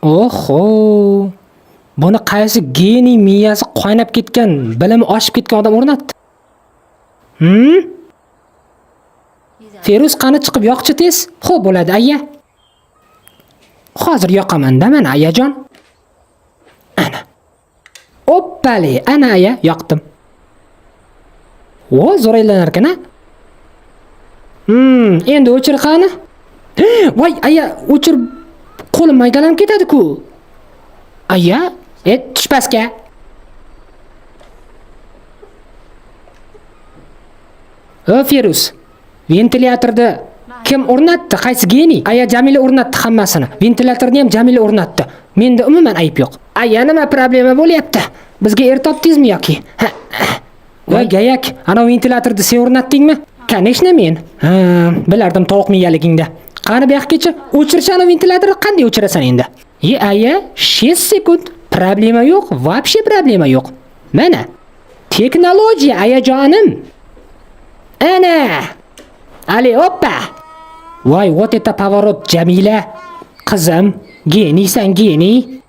Oho. Buni qaysi geniy miyasi qaynab ketgan, bilimi oshib ketgan odam o'rnatdi? Feruz qani chiqib yoqchi tez? Xo'p bo'ladi, aya. Hozir yoqaman-da mana ayajon. Ana. Oppali, ana aya, yoqdim. Vo, zo'r aylanar ekan-a? Endi o'chir qani? Voy, aya, o'chir, qo'lim maydalanib ketadi-ku. Aya, tush pastga. Feruz, ventilyatorni kim o'rnatdi? Qaysi geniy? Aya Jamila o'rnatdi hammasini. Ventilyatorni ham Jamila o'rnatdi. Menda umuman ayb yo'q. Aya, nima problema bo'lyapti? Bizga topdingizmi yoki? Voy gayak, ana ventilyatorni sen o'rnatdingmi? Конечно men. Bilardim tovuq miyaligingda. Qani bu yoqgacha o'chirishani ventilyatorni qanday o'chirasan endi? Aya, 6 sekund. Problema yo'q, вообще problema yo'q. Mana. Texnologiya ayajonim. Ana! Ali, oppa! Voy, вот это поворот, Jamila. Qizim, geniysan, geniy.